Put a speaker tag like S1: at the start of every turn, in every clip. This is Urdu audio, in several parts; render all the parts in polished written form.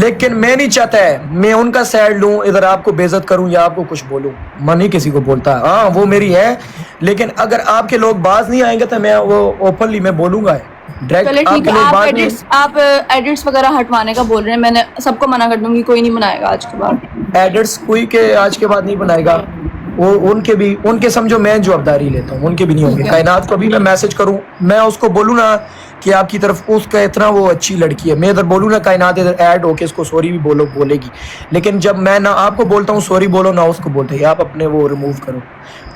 S1: لیکن میں نہیں چاہتا ہے میں ان کا سائڈ لوں, ادھر آپ کو بے عزت کروں یا آپ کو کچھ بولوں. میں نہیں کسی کو بولتا, ہاں وہ میری ہے, لیکن اگر آپ کے لوگ باز نہیں آئیں گے تو میں وہ اوپنلی میں بولوں گا ڈائریکٹ.
S2: چلے
S1: آپ
S2: ٹھیک
S1: کے
S2: ہے,
S1: لوگ
S2: آپ
S1: باز نہیں,
S2: ایڈٹس آپ ایڈٹس وغیرہ ہٹوانے کا بول رہے ہیں, میں نے سب کو منع کر دوں گی, کوئی نہیں بنائے گا آج کے بعد
S1: ایڈٹس کوئی کے آج کے بعد نہیں بنائے گا. وہ ان کے سمجھو میں جوابداری لیتا ہوں, ان کے بھی نہیں ہوں گے.
S2: ٹھیک ہے.
S1: کائنات کو بھی میں میسج کروں, میں اس کو بولوں نا کہ آپ کی طرف اس کا اتنا وہ اچھی لڑکی ہے, میں ادھر بولوں نا کائنات ادھر ایڈ ہو کے اس کو سوری بھی بولے گی, لیکن جب میں نہ آپ کو بولتا ہوں سوری بولو نہ اس کو بولتے آپ اپنے وہ ریموو کرو,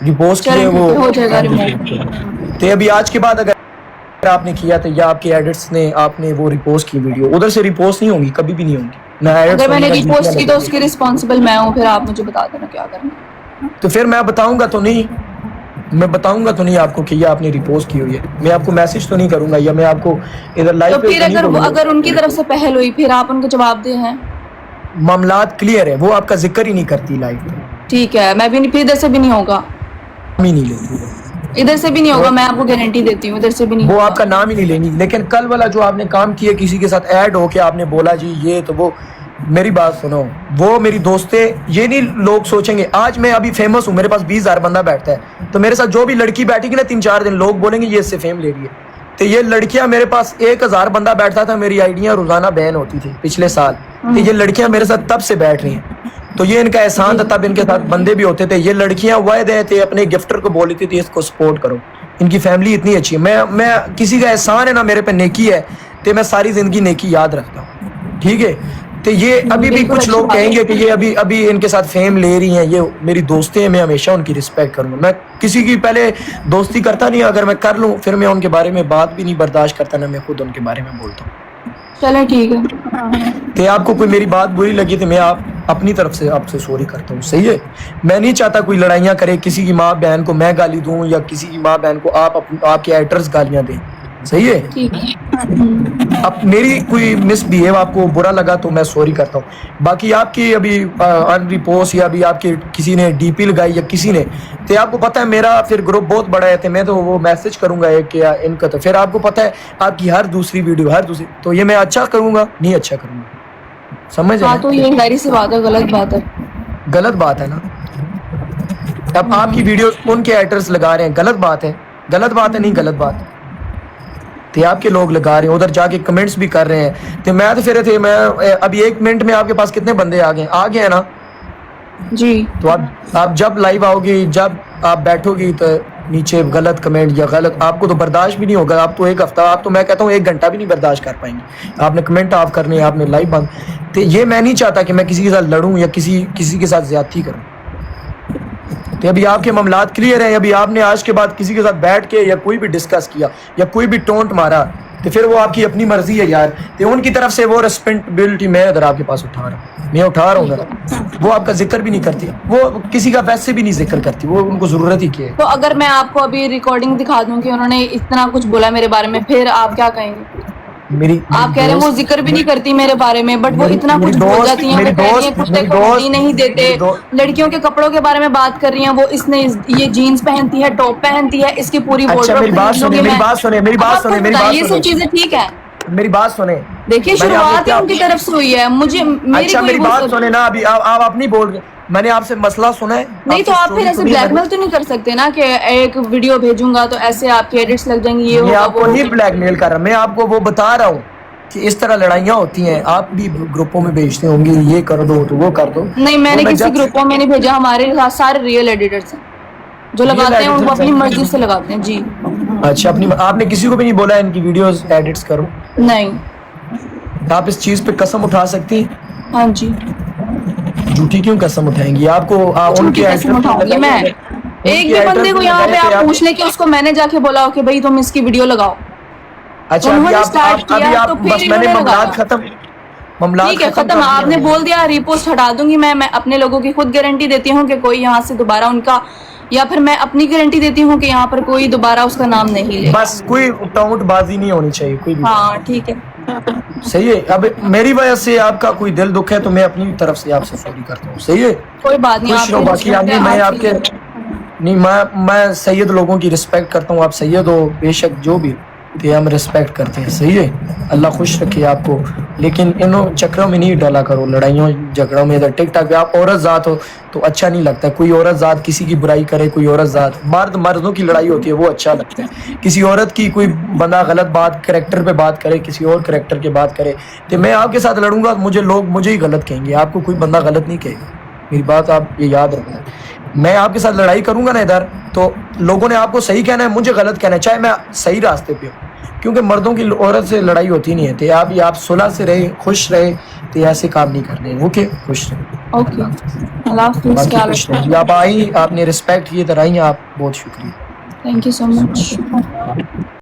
S1: ریپوز کیے
S2: چلیں ٹھیک
S1: وہ
S2: ہے, ہو جائے گا ریموو.
S1: تو ابھی آج کے بعد اگر آپ نے کیا تو یا آپ کے ایڈٹس نے آپ نے وہ ریپوز کی ویڈیو, ادھر سے ریپوز نہیں ہوگی, کبھی بھی نہیں ہوگی. نہ
S2: اگر میں نے ریپوسٹ کی تو اس کی رسپانسبل میں ہوں, پھر آپ مجھے بتا دینا کیا کرنا.
S1: تو پھر میں بتاؤں گا تو نہیں, میں بتاؤں گا تو نہیں آپ کو کہ یہ آپ نے ریپوز کی ہوئی ہے, میں آپ کو میسج تو نہیں کروں گا یا میں آپ کو ادھر لائیو
S2: تو
S1: پہ
S2: پھر اگر ان کی طرف سے پہل ہوئی پھر آپ ان کو جواب دے ہیں.
S1: معاملات کلیئر ہے, وہ آپ کا ذکر ہی نہیں کرتی لائیو پہ.
S2: ٹھیک ہے, میں بھی نہیں, پھر ادھر سے بھی نہیں ہوگا,
S1: نام ہی نہیں لیتی,
S2: ادھر سے بھی نہیں ہوگا, میں آپ کو گارنٹی دیتی ہوں, ادھر سے بھی نہیں
S1: وہ
S2: ہوگا.
S1: آپ کا نام ہی نہیں لیں گی. لیکن کل والا جو آپ نے کام کیا کسی کے ساتھ ایڈ ہو کے آپ نے بولا جی یہ تو وہ, میری بات سنو, وہ میری دوست ہے, یہ نہیں لوگ سوچیں گے آج میں ابھی فیمس ہوں, میرے پاس 20,000 بندہ بیٹھتا ہے, تو میرے ساتھ جو بھی لڑکی بیٹھی گی نا 3-4 دن لوگ بولیں گے یہ اس سے فیم لے رہی ہے. تو یہ لڑکیاں میرے پاس 1,000 بندہ بیٹھتا تھا, میری آئیڈیاں روزانہ بین ہوتی تھی پچھلے سال, تو یہ لڑکیاں میرے ساتھ تب سے بیٹھ رہی ہیں, تو یہ ان کا احسان تھا, تب ان کے ساتھ بندے بھی ہوتے تھے. یہ لڑکیاں وعدے تھے اپنے گفٹر کو بولتی تھی اس کو سپورٹ کرو, ان کی فیملی اتنی اچھی ہے. میں کسی کا احسان ہے نا میرے پہ نیکی ہے, تو میں ساری زندگی نیکی یاد رکھتا ہوں, ٹھیک ہے. تو یہ ابھی بھی
S2: بالکل
S1: کچھ
S2: اچھی
S1: لوگ
S2: بات
S1: کہیں
S2: ہے.
S1: گے کہ یہ ابھی ان کے ساتھ فیم لے رہی ہیں, یہ میری دوستیں ہیں, میں ہمیشہ ان کی رسپیکٹ کروں گا. میں کسی کی پہلے دوستی کرتا نہیں, اگر میں کر لوں پھر میں ان کے بارے میں بات بھی نہیں برداشت کرتا, نہ میں خود ان کے بارے میں بولتا ہوں.
S2: چلیں ٹھیک ہے.
S1: کہ آپ کو کوئی میری بات بری لگی تو میں اپنی طرف سے آپ سے سوری کرتا ہوں, صحیح ہے. میں نہیں چاہتا کوئی لڑائیاں کرے, کسی کی ماں بہن کو میں گالی دوں یا کسی کی ماں بہن کو آپ کے ایڈریس گالیاں دیں, صحیح ہے.
S2: ٹھیک ہے.
S1: اب میری کوئی مس بہیو آپ کو برا لگا تو میں سوری کرتا ہوں. باقی آپ کی ابھی ان ریپوسٹ یا ابھی آپ کے کسی نے ڈی پی لگائی یا کسی نے, تو آپ کو پتہ ہے میرا پھر گروپ بہت بڑا ہے, تو میں تو وہ میسج کروں گا ایک یا ان کا, تو پھر آپ کو پتہ ہے آپ کی ہر دوسری ویڈیو تو یہ میں اچھا کروں گا نہیں اچھا کروں گا, سمجھ
S2: ہاں
S1: ہے.
S2: تو یہ ظاہری سی بات ہے, غلط بات ہے.
S1: غلط بات ہے نا, اب آپ کی ویڈیوز ان کے ایڈریس لگا رہے ہیں, غلط بات ہے. غلط بات ہے نہیں, غلط بات ہے. تو آپ کے لوگ لگا رہے ہیں, ادھر جا کے کمنٹس بھی کر رہے ہیں, تو میں تو پھر میں ابھی 1 منٹ میں آپ کے پاس کتنے بندے آ گئے ہیں نا.
S2: جی
S1: تو آپ جب لائیو آؤ گی, جب آپ بیٹھو گی تو نیچے غلط کمنٹ یا غلط آپ کو تو برداشت بھی نہیں ہوگا. آپ تو 1 ہفتہ, آپ تو میں کہتا ہوں 1 گھنٹہ بھی نہیں برداشت کر پائیں گے. آپ نے کمنٹ آف کرنے, آپ نے لائیو بند, تو یہ میں نہیں چاہتا کہ میں کسی کے ساتھ لڑوں یا کسی کے ساتھ زیادتی کروں. تو ابھی آپ کے معاملات کلیئر ہیں. ابھی آپ نے آج کے بعد کسی کے ساتھ بیٹھ کے یا کوئی بھی ڈسکس کیا یا کوئی بھی ٹونٹ مارا, تو پھر وہ آپ کی اپنی مرضی ہے یار. تو ان کی طرف سے وہ ریسپانسبلٹی میں ادھر آپ کے پاس اٹھا رہا ہوں نا. وہ آپ کا ذکر بھی نہیں کرتی, وہ کسی کا ویسے بھی نہیں ذکر کرتی, وہ ان کو ضرورت ہی کیا ہے.
S2: تو اگر میں آپ کو ابھی ریکارڈنگ دکھا دوں کہ انہوں نے اتنا کچھ بولا میرے بارے میں, پھر آپ کیا کہیں گے؟ آپ کہہ رہے ہیں وہ ذکر بھی نہیں کرتی میرے بارے میں, بٹ وہ اتنا کچھ بول جاتی ہیں. وہ کہہ رہی ہیں کتے کو ہڈی نہیں دیتے, لڑکیوں کے کپڑوں کے بارے میں بات کر رہی ہیں, وہ اس نے یہ جینز پہنتی ہے, ٹاپ پہنتی ہے, اس کی پوری
S1: اچھا
S2: وارڈروب
S1: میری بات
S2: خرید لوں
S1: سنیں,
S2: گی
S1: میری
S2: میں.
S1: بات سنیں, میری
S2: اب
S1: بات
S2: آپ
S1: سنیں,
S2: خود
S1: میری
S2: بتائیں
S1: بات
S2: یہ
S1: سنیں,
S2: سب چیزیں ٹھیک ہے؟
S1: میری بات سنیں.
S2: دیکھیے شروعات ہی ان کی طرف سے ہوئی ہے, مجھے میری
S1: اچھا میری بات سنیں نا, ابھی آپ اپنی بول رہے, میں نے آپ سے مسئلہ سنا ہے.
S2: نہیں تو آپ پھر ایسے بلیک میل تو نہیں کر سکتے نا کہ ایک ویڈیو بھیجوں گا تو ایسے آپ کے ایڈٹس لگ جائیں گے, یہ
S1: میں
S2: ہوگا
S1: آپ
S2: وہ
S1: کو نہیں
S2: ہوگا.
S1: بلیک میل کر رہا, میں آپ کو وہ بتا رہا ہوں کہ اس طرح لڑائیاں ہوتی ہیں. آپ بھی گروپوں میں بھیجتے ہوں گے یہ کر دو تو وہ کر دو.
S2: نہیں میں نے کسی گروپوں میں نہیں بھیجا, ہمارے ساتھ سارے ریئل ایڈیٹرس ہیں جو لگاتے ہیں, ان کو اپنی مرضی سے لگاتے ہیں. جی
S1: اچھا, آپ نے کسی کو بھی نہیں بولا ان کی ویڈیوز ایڈٹس کرو؟
S2: نہیں.
S1: آپ اس چیز پہ قسم اٹھا سکتی ہیں؟
S2: ہاں جی.
S1: جھوٹی کیوں قسم اٹھائیں گی؟ آپ کو ان
S2: جھوٹی
S1: کے
S2: قسم اٹھاؤں گی میں. ایک بھی بندے کو یہاں پہ آپ پوچھ لیں کہ اس کو میں نے جا کے بولا کہ بھائی تم اس کی ویڈیو لگاؤ,
S1: اچھا
S2: انہوں
S1: ابھی
S2: نے
S1: آپ
S2: اسٹارٹ کیا
S1: ابھی آپ
S2: تو پھر
S1: بس میں
S2: انہوں
S1: نے
S2: نے
S1: معاملات
S2: لگایا. ٹھیک ہے ختم,
S1: کر
S2: آپ
S1: دیا
S2: نے
S1: میں
S2: بول دیا, ریپوسٹ ہٹا دوں گی میں اپنے لوگوں کی خود گارنٹی دیتی ہوں کہ کوئی یہاں سے دوبارہ ان کا, یا پھر میں اپنی گارنٹی دیتی ہوں کہ یہاں پر کوئی دوبارہ اس کا نام نہیں لے گا.
S1: بس کوئی ٹاؤنٹ بازی نہیں ہونی چاہیے کوئی بھی.
S2: ہاں ٹھیک ہے.
S1: صحیح ہے. اب میری وجہ سے آپ کا کوئی دل دکھ ہے تو میں اپنی طرف سے آپ سے سوری کرتا ہوں, صحیح ہے.
S2: کوئی بات نہیں,
S1: خوش
S2: آپ
S1: رہو.
S2: کی
S1: باقی
S2: رسپیکٹ ہے,
S1: میں
S2: آپ
S1: آپ کے نہیں, میں سید لوگوں کی رسپیکٹ کرتا ہوں, آپ سید ہو بے شک جو بھی. تو ہم رسپیکٹ کرتے ہیں. صحیح ہے, اللہ خوش رکھے آپ کو, لیکن انہوں چکروں میں نہیں ڈالا کرو, لڑائیوں جھگڑوں میں. ادھر ٹک ٹاک پہ آپ عورت ذات ہو تو اچھا نہیں لگتا, کوئی عورت ذات کسی کی برائی کرے, کوئی عورت ذات مردوں کی لڑائی ہوتی ہے وہ اچھا لگتا ہے. کسی عورت کی کوئی بندہ غلط بات کریکٹر پہ بات کرے, کسی اور کریکٹر کے بات کرے, تو میں آپ کے ساتھ لڑوں گا, لوگ مجھے ہی غلط کہیں گے, آپ کو کوئی بندہ غلط نہیں کہے گا. میری بات آپ یہ یاد رکھنا. میں آپ کے ساتھ لڑائی کروں گا نا ادھر, تو لوگوں نے آپ کو صحیح کہنا ہے, مجھے غلط کہنا ہے, چاہے میں صحیح راستے پہ ہوں, کیونکہ مردوں کی عورت سے لڑائی ہوتی نہیں ہے. تو آپ صلح سے رہے, خوش رہے, تو ایسے کام نہیں کرنے. اوکے, خوش رہے.
S2: اوکے, اللہ حافظ.
S1: باقی خوش رہے. آپ آئی, آپ نے رسپیکٹ کی, ادھر آئی, آپ بہت شکریہ.
S2: Thank you so much.